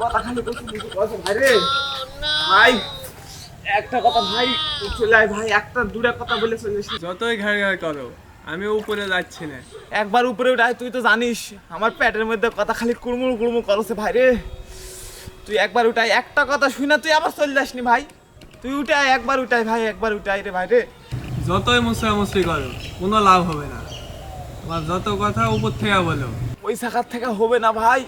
কথা খালি বলছি ভাই রে ভাই একটা কথা ভাই চলে আয় ভাই একটা দুটা কথা বলে চলে আসি। যতই ঘাড় ঘাড় করো আমি উপরে যাচ্ছি না। একবার উপরে উঠাই তুই তো জানিস আমার পেটের মধ্যে কথা খালি কুড়মুড় কুড়মুড় করছে ভাই রে। তুই একবার উঠাই একটা কথা শুই না তুই আবার চলে যাসনি ভাই। তুই উঠাই একবার উঠাই ভাই একবার উঠাই রে ভাই রে। যতই মুসরামুসরি করো কোনো লাভ হবে না। তোমার যত কথা উপর থেকে বলো। ওই শাখার থেকে হবে না ভাই।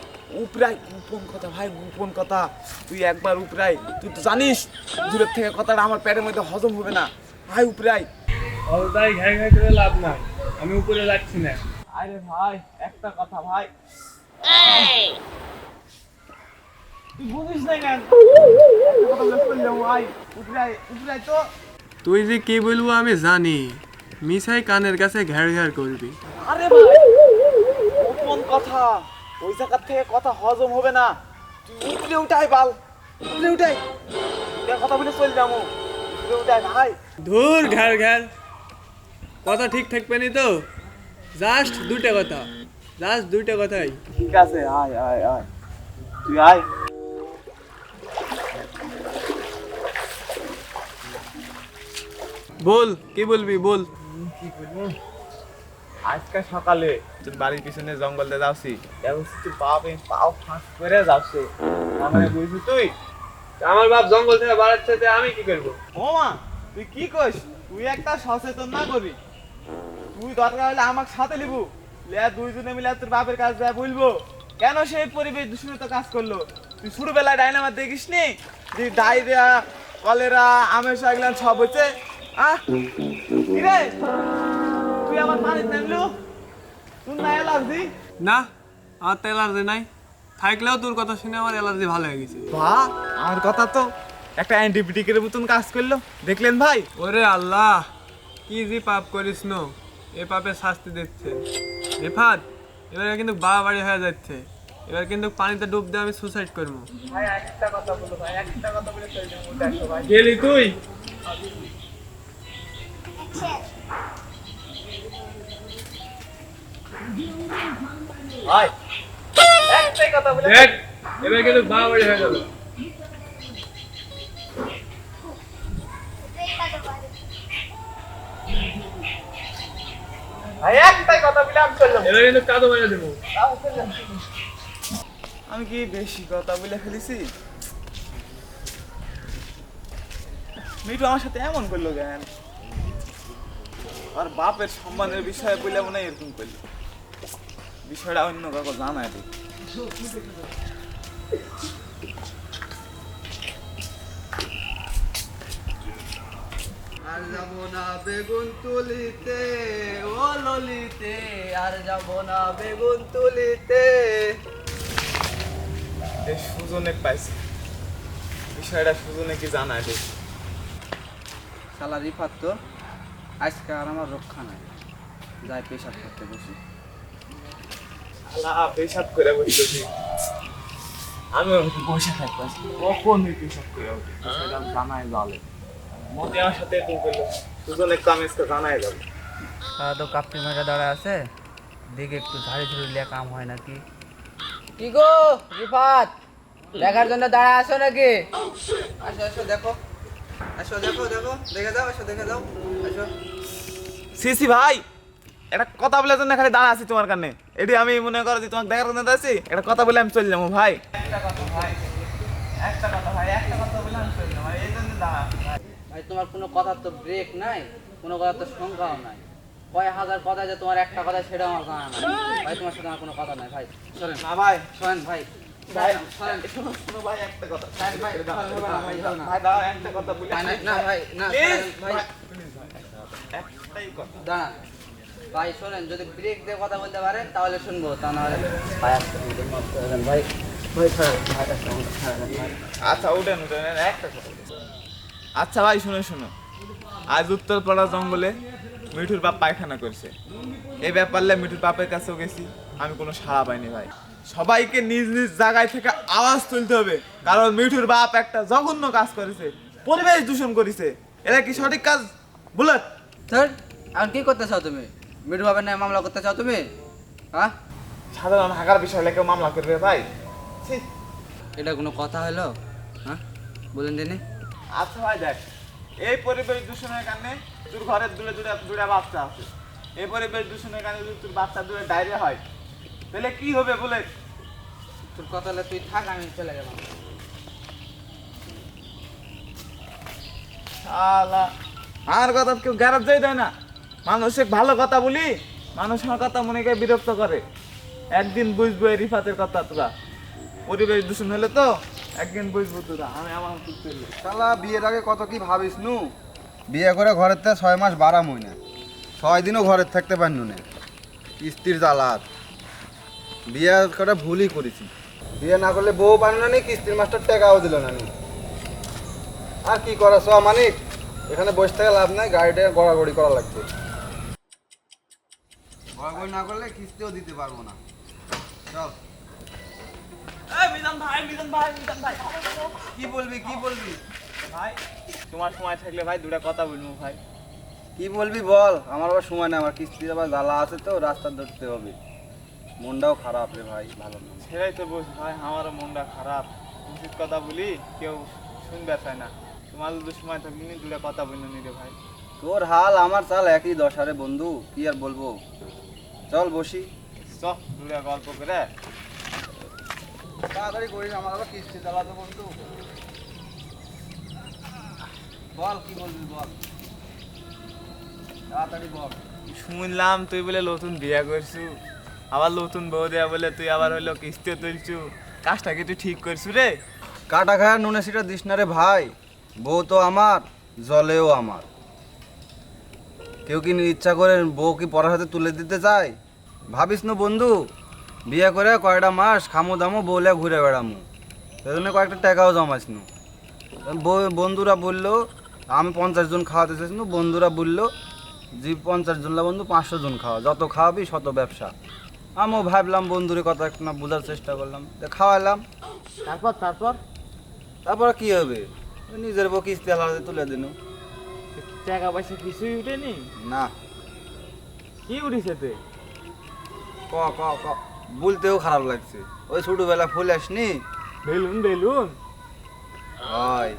উপরাই গোপন কথা ভাই গোপন কথা। তুই একবার উপরাই তুই তো জানিস দূরের থেকে কথাটা আমার পেটের মধ্যে হজম হবে না ভাই উপরাই। তাই ঘাড় ঘাড় করে লাভ নাই, আমি উপরে যাচ্ছি না। আরে ভাই একটা কথা ভাই তুই বুঝিস না কেন একটা কথা বলে ফেললাম ভাই উপরাই উপরাই তো। তুই যে কি বলবো আমি জানি, মিশাই কানের কাছে ঘাড় ঘাড় করবি। আরে ভাই গোপন কথা ওই জায়গার থেকে কথা হজম হবে না। তুই উপরে উঠাই বাল উপরে উঠাই কথা বলে চল যাবো উপরে উঠাই ভাই। ধুর ঘাড় ঘাড় কথা ঠিক থাকবে নি তো। জাস্ট দুইটা কথা, জাস্ট দুইটা কথাই। ঠিক আছে আয় আয় আয় তুই আয়। বল কি বলবি বল। কি বলবো আজকে সকালে তোর বাড়ির পিছনে জঙ্গলে যাচ্ছি তুই পাও ফাঁস করে যাচ্ছে মানে বুঝলি তুই। আমার বাপ জঙ্গল থেকে বাড়াচ্ছে আমি কি করবো? ও মা তুই কি কইস তুই একটা সচেতন না করি তুই দরকার হলে আমাকে সাথে লিবু লে দুইজনে মিলে তোর বাপের কাছে যা বলবো কেন সেই পরিবেশ দূষণিত কাজ করলো। তুই ছোটবেলায় ডাইনামার দেখিস নি যে ডায়রিয়া কলেরা আমেশা এগুলো সব হচ্ছে কি রে তুই আমার পানিতে নামলু তুই না অ্যালার্জি। না আমার তো অ্যালার্জি নাই, থাকলেও তোর কথা শুনে আমার অ্যালার্জি ভালো হয়ে গেছে। বাহ আমার কথা তো একটা অ্যান্টিবায়োটিকের মতন কাজ করলো দেখলেন ভাই। ওরে আল্লাহ কি যে পাপ করিস নো, এ পাপের শাস্তি দিচ্ছে। রেফাত এবারে কিন্তু বাড়াবাড়ি হয়ে যাচ্ছে, এবার কিন্তু পানিতে ডুব দিয়ে আমি সুসাইড করবো। ভাই একটা কথা বলো ভাই একটা কথা বলে চলে যাবো দেখো ভাই। গেলি তুই? ভাই একটাই কথা বলে দেখ এবার কিন্তু বাড়াবাড়ি হয়ে গেল। ভাই একটাই কথা বলে আমি চলে যাবো। এবার কিন্তু কাদো মেরে দেবো। আমি কি বেশি কথা বলে ফেলেছি? মিঠু আমার সাথে এমন করলো কেন? আর বাপের সম্মানের বিষয়ে বলে মনে হয় এরকম করলো। বিষয়টা অন্য কাউকে জানায় দিই। আর যাব না বেগুন তুলিতে ও ললিতে, আর যাব না বেগুন তুলিতে। এই সুজনে পাইছি বিষয়টা সুজনে কি জানায় দিই। শালা রিফাত তো আজকে আর আমার রক্ষা নাই, যাই পেশাব করতে বসি। আল্লাহ পেশাব করে বসতেছি আমি বসে থাকবো কখন পেশাব করে বিষয়টা জানায় যাবে মতে আমার সাথে এরকম করলো সুজনে একটু আমি আজকে জানায় যাবো। সারা তো কাপড়ি মেঘা দাঁড়া আছে, দেখে একটু ঝাড়ি ঝুড়ি লিয়ে কাম হয় নাকি। কি গো রিফাত দেখার জন্য দাঁড়া আসো নাকি? আসো আসো দেখো, আসো দেখো দেখো দেখে যাও, আসো দেখে যাও আসো। সিসি ভাই একটা কথা বলে জন্য খালি দাঁড়া আছি তোমার কানে এটি আমি মনে করো যে তোমাকে দেখার জন্য আছি একটা কথা বলে আমি চলে যাবো ভাই। একটা কথা ভাই একটা কথা ভাই একটা কথা বলে আমি চলে যাবো এই জন্য দাঁড়া আছি ভাই। ভাই তোমার কোনো কথার তো ব্রেক নাই, কোনো কথার তো সংখ্যাও নাই। কয় হাজার কথা যে তোমার একটা কথা সেটা আমার জানা নাই। ভাই তোমার সাথে আমার কোনো কথা নাই ভাই, সরেন না ভাই সরেন ভাই ভাই সরেন শোনো শোনো ভাই একটা কথা সরেন ভাই ভাই সরেন না। ভাই দাঁড়া একটা কথা বলে না ভাই না Please, সরেন ভাই একটাই কথা দাঁড়ান ভাই শোনেন, যদি ব্রেক দিয়ে কথা বলতে পারেন তাহলে শুনবো, তা নাহলে ভাই আসতে ভাই ভাই সরেন ভাই ভাই। আচ্ছা উঠেন উঠেন একটা কথা আচ্ছা ভাই শুনো শুনো আজ উত্তরপাড়া জঙ্গলে মিঠুর বাপ পায়খানা করছে এই ব্যাপারলে মিঠুর বাপের কাছেও গেছি আমি কোনো সাড়া পাইনি ভাই। সবাইকে নিজ নিজ জায়গায় থেকে আওয়াজ তুলতে হবে কারণ মিঠুর বাপ একটা জঘন্য কাজ করেছে পরিবেশ দূষণ করেছে এটা কি সঠিক কাজ বুলেট? স্যার এখন কি করতে চাও তুমি? মিঠু বাবার নামে মামলা করতে চাও তুমি? হ্যাঁ সাধারণ হাগার বিষয় কেউ মামলা করবে ভাই ছি। এটা কোনো কথা হলো? হ্যাঁ বলেন দিনে। আচ্ছা ভাই দেখ, এই পরিবেশ দূষণের কারণে তোর ঘরের দুটা বাচ্চা আছে। এই পরিবেশ দূষণের কারণে যদি তোর বাচ্চা দূরে ডায়রিয়া হয় তাহলে কি হবে বলে? তোর কথা হলে তুই থাক, আমি চলে গেলাম। শালা, আমার কথা কেউ গ্যারাজই দেয় না। মানুষের ভালো কথা বলি, মানুষ আমার কথা মনে করে বিরক্ত করে। একদিন বুঝবো এই রিফাতের কথা তোরা। পরিবেশ দূষণ হলে তো একদিন বুঝবো তোরা। আমি আমার মতো চলি। শালা বিয়ের আগে কত কি ভাবিস নু? বিয়ে করে ঘরের থেকে 6 মাস বাড়াম হই না, 6 দিনও ঘরের থাকতে পারি নুনে। কিস্তির জ্বালাত বিয়ে করে ভুলই করেছি। বিয়ে না করলে বউ পান না নি, কিস্তির মাস্টার টাকাও দিল না নি। আর কি করা স মানিক, এখানে বসে থেকে লাভ নাই, গাড়িটা গড়াগড়ি করা লাগবে। গড়াগড়ি না করলে কিস্তিও দিতে পারবো না। চল। মিজান ভাই, মিজান ভাই, মিজান ভাই, কি বলবি কি বলবি? ভাই তোমার সময় থাকলে ভাই দুটা কথা বলবো ভাই। কি বলবি বল, আমার আবার সময় নেই, আমার কিস্তির আবার জ্বালা আছে তো, রাস্তা ধরতে হবে। মনটাও খারাপ রে ভাই, ভালো না। সেটাই তো বলছি ভাই, আমারও মনটা খারাপ। উচিত কথা বলি কেউ শুনবে চায় না। তোমার যদি সময় থাকলে নি দুটা কথা বললো নি রে ভাই। তোর হাল আমার চাল একই দশা রে বন্ধু, কি আর বলবো। চল বসি। চ দুটা গল্প করে। তাড়াতাড়ি করিস, আমার আবার কিস্তি জ্বালাতো বন্ধু। বল কি বলবি বল, তাড়াতাড়ি বল। শুনলাম তুই বলে নতুন বিয়ে করছু, আবার নতুন বউ দেয়া বলে তুই আবার হইলো কিস্তিও তুলছু। কাজটা কি তুই ঠিক করছু রে? কাটা খায় নুনে সিটা দিস না রে ভাই, বউ তো আমার, জলেও আমার। কেউ কি ইচ্ছা করে বউ কি পরের হাতে তুলে দিতে চায়? ভাবিস না বন্ধু, বিয়ে করে কয়টা মাস খামো দামো বউলে ঘুরে বেড়ামো, সেজন্য কয়েকটা টাকাও জমাইস নু। বন্ধুরা বললো আমি 50 জন খাওয়াতে চাইছি, বন্ধুরা বললো যে 50 জন না বন্ধু 500 জন খাওয়া, যত খাওয়াবি শত ব্যবসা। আমিও ভাবলাম বন্ধুরে কথা একটু না বোঝার চেষ্টা করলাম, খাওয়ালাম। তারপর তারপর তারপর কি হবে, ওই নিজের বউ কিস্তি আলাদা তুলে দিন। টাকা পয়সা কিছুই উঠেনি? না কি উঠেছে তুই? ক ক ক বলতেও খারাপ লাগছে, ওই ছোটবেলা ফুল আসনি বেলুন বেলুন। হয়।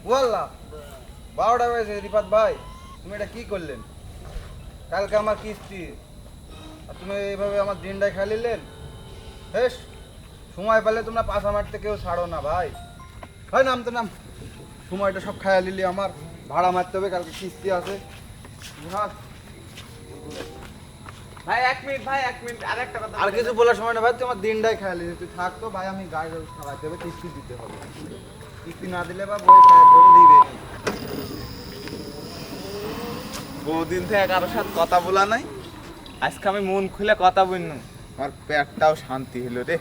ওয়াল্লাহ 12টা বাজে। রিফাত ভাই তুমি এটা কি করলেন? কালকে আমার কিস্তি আর তুমি এইভাবে আমার দিনটাই খালিলেন। বেশ সময় পেলে তোমরা পাশা মারতে কেউ ছাড়ো না ভাই। হয় নাম তো নাম, সময়টা সব খায়া নিলি, আমার ভাড়া মারতে হবে, কালকে কিস্তি আছে। হ্যাঁ ভাই 1 মিনিট, ভাই 1 মিনিট, আর একটা কথা। আর কিছু বলার সময় না ভাই, তুই আমার দিনটাই খায়া নিলি। তুই থাকতো ভাই, আমি গাড়ি চালাইতে হবে, কিস্তি দিতে হবে। কিস্তি না দিলে বা বই খায় ধরে দিবে। বহুদিন থেকে কারোর সাথে কথা বলা নাই, আজকে আমি মন খুলে কথা বললাম, আমার পেটটাও শান্তি হলো রে।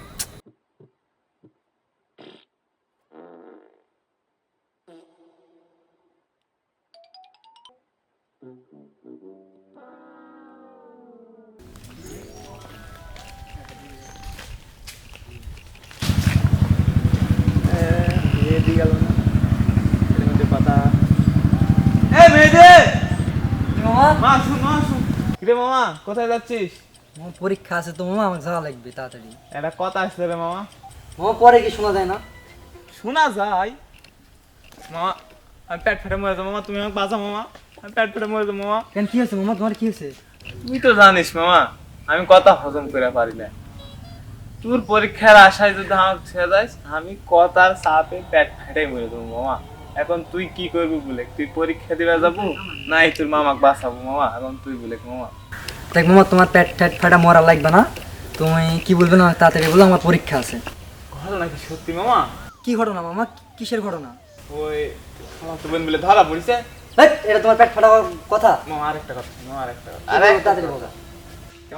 মামা কোথায় যাচ্ছিস? আমার পরীক্ষা আছে তো মামা, আমাকে যাওয়া লাগবে তাড়াতাড়ি। একটা কথা আসছে রে মামা। মামা পরে কি শোনা যায় না? শোনা যায় মামা। আমি পেট ফেটে মরে যাবো মামা, তুমি আমাকে বাঁচাও মামা। আমি পেট ফেটে মরে যাবো মামা। কেন কি হয়েছে মামা, তোমার কি হয়েছে? তুই তো জানিস মামা, আমি কথা হজম করে পারি না। তোর পরীক্ষার আশায় যদি আমাকে ছেড়ে যাস, আমি কথার চাপে পেট ফেটে মরে যাবো মামা। এখন তুই কি করবি বলে? তুই পরীক্ষা দিবে যাবো নাই তোর মামাকে বাঁচাবো মামা? এখন তুই বলে মামা। দেখ মামা, তোমার পেট ঠ্যাট ফাটা মরা লাগবে না, তুমি কি বলবে না তাড়াতাড়ি বলো, আমার পরীক্ষা আছে। ঘটনা কি সত্যি মামা? কি ঘটনা মামা, কিসের ঘটনা? ওই আমার তো বোন বলে ধরা পড়িছে। এই, এটা তোমার পেট ফাটা কথা? মামা আরেকটা কথা, মামা আরেকটা কথা। আরে তাড়াতাড়ি বলো।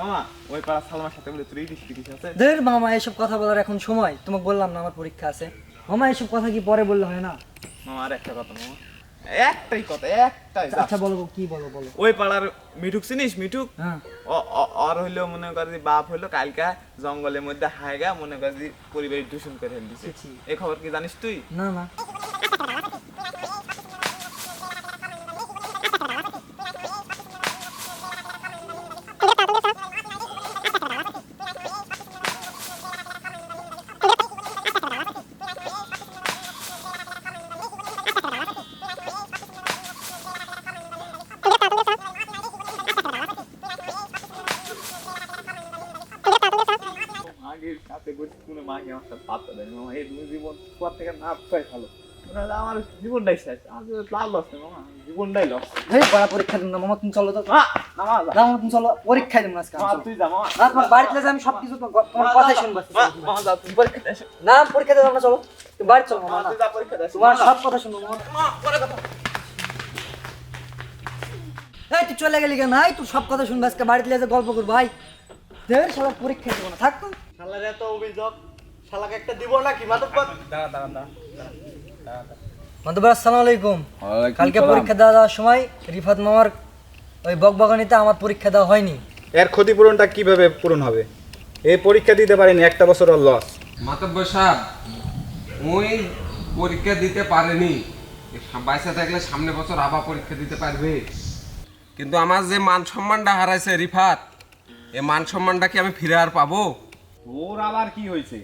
মামা ওই পাড়া সালমার সাথে বলে তুই দিস আছে। ধর মামা, এসব কথা বলার এখন সময়? তোমাকে বললাম না আমার পরীক্ষা আছে। মামা এসব কথা কি পরে বললে হয় না? মামা আর একটা কথা মামা, একটাই কথা, একটাই আচ্ছা বলো কি বলো বলো। ওই পাড়ার মিঠুক চিনিস? মিঠুক হ্যাঁ আর হইলো মনে করে যে বাপ হইলো কালকা জঙ্গলের মধ্যে হায়গা মনে করে যে পরিবেশ দূষণ করে ফেল দিছে। ছি। এই খবর কি জানিস তুই? না না আগের সাথে কোনো মাকে আমার সাথে পাত্তা দেয় মামা, এই জীবন পর থেকে না পাই ভালো, আমার জীবনটাই শেষ, আমার লাভ লস মামা, জীবনটাই লস। এই পড়া পরীক্ষা দিন না মামা, তুমি চলো তো। না মামা না মামা তুমি চলো, পরীক্ষা দিন আজকে আমি, মামা চলো। তুই যা মামা, না তোমার বাড়িতে গেলে আমি সবকিছু তোমার কথাই শুনবো। মামা যা তুই পরীক্ষা দে, না পরীক্ষা দেবো না, চলো তুমি বাড়ি চলো মামা, না তুই যা পরীক্ষা দে, তোমার সব কথা শুনবো মামা। পরে কথা। এই তুই চলে গেলি কেন? এই তোর সব কথা শুনবো আজকে, বাড়িতে গেলে গল্প করবো। ভাই দেবের সবাই পরীক্ষা দেবো না, থাকতো। শালার এত অভিযোগ, শালাকে একটা দিব নাকি মাতব্বর? দাঁড়া দাঁড়া দাঁড়া। মাধবর আসসালামু আলাইকুম। কালকে পরীক্ষা দেওয়ার সময় রিফাত মামার ওই বকবগানিতে আমার পরীক্ষা দেওয়া হয়নি। এর ক্ষতিপূরণটা কিভাবে পূরণ হবে? এই পরীক্ষা দিতে পারেনি, একটা বছর লস। মাতব্বর সাহেব, ওই পরীক্ষা দিতে পারেনি, বাইসে থাকলে সামনে বছর আবার পরীক্ষা দিতে পারবে। কিন্তু আমার যে মান সম্মানটা হারাইছে রিফাত, এই মান সম্মানটা কি আমি ফিরে আর পাবো? ওর আবার কি হয়েছে?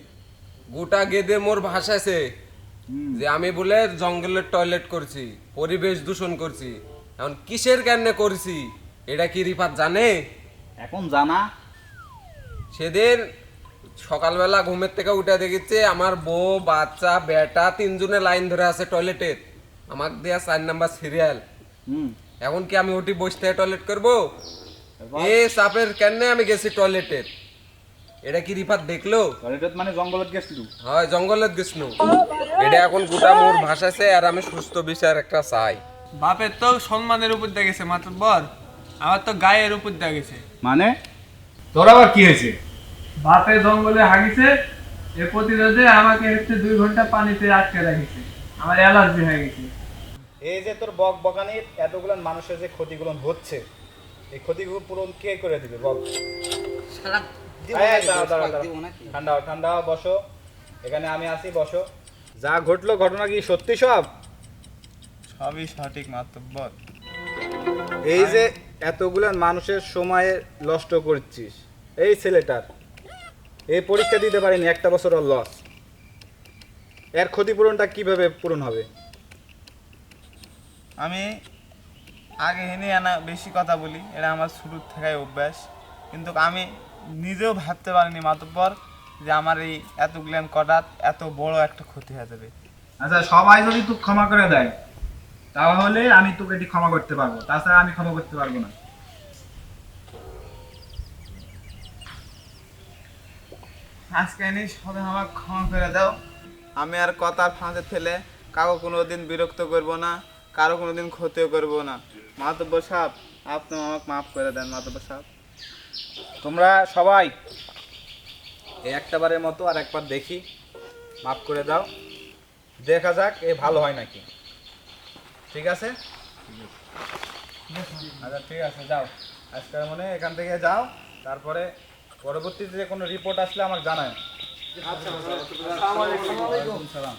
গোটা গেদে মোর ভাসাইছে যে আমি বলে জঙ্গলের টয়লেট করছি, পরিবেশ দূষণ করছি। এখন কিসের জ্ঞানে করছি এটা কি রিফাত জানে? এখন জানা। সেদিন সকালবেলা ঘুমের থেকে উঠে দেখেছে আমার বউ বাচ্চা বেটা তিনজনে লাইন ধরে আছে টয়লেটের, আমাকে দেয়া 4 নাম্বার সিরিয়াল। এখন কি আমি ওটি বসে থেকে টয়লেট করবো? এ চাপের কেনে আমি গেছি টয়লেটের, এটা কি রিফাত দেখলো? টয়লেট মানে জঙ্গলত গেছিল। হয় জঙ্গলের গেছিল, এটা এখন গোটা মোর ভাসাছে। আর আমি সুস্থ বিচার একটা চাই। বাপের তো সম্মানের উপর দিয়ে গেছে মাতব্বর, আমার তো গায়ের উপর দিয়ে গেছে। মানে তোর আবার কি হয়েছে? বাপে জঙ্গলে হাগিছে, এ প্রতিরোধে আমাকে হচ্ছে 2 ঘন্টা পানিতে আটকে রাখিছে, আমার অ্যালার্জি হয়ে গেছে। এই যে তোর বকবকানির এতগুলো মানুষের যে ক্ষতিগুলো হচ্ছে, এই ক্ষতিগুলো পূরণ কে করে দিবে বল? ঠান্ডা হও, ঠান্ডা হও, বসো। এখানে আমি আছি, বসো। যা ঘটলো ঘটনা কি সত্যি সব? সবই সঠিক মাতব্বর। এই যে এতগুলো মানুষের সময় নষ্ট করছিস, এই ছেলেটার এই পরীক্ষা দিতে পারিনি, একটা বছর লস। এর ক্ষতিপূরণটা কিভাবে পূরণ হবে? আমি আগে হেনে আনা বেশি কথা বলি, এটা আমার শুরুর থেকেই অভ্যাস, কিন্তু আমি নিজেও ভাবতে পারিনি মাতব্বর যে আমার এই এতগুলান কটাত এত বড় একটা ক্ষতি হয়ে যাবে। আচ্ছা, সবাই যদি তুই ক্ষমা করে দেয় তাহলে আমি তোকে এটি ক্ষমা করতে পারবো, তাছাড়া আমি ক্ষমা করতে পারবো না। আজকে এনে সবাই আমার ক্ষমা করে দাও, আমি আর কথার ফাঁদে ফেলে কাউকে কোনোদিন বিরক্ত করব না, কারো কোনোদিন ক্ষতিও করব না। মাতব্বর সাহেব, আপনি আমাকে মাফ করে দেন মাতব্বর সাহেব। তোমরা সবাই এই একটাবারের মতো আর একবার দেখি, মাফ করে দাও, দেখা যাক এ ভালো হয় নাকি। ঠিক আছে? আচ্ছা ঠিক আছে, যাও আজকের মনে এখান থেকে যাও, তারপরে পরবর্তীতে যে কোনো রিপোর্ট আসলে আমার জানায়। ওয়ালাইকুম সালাম।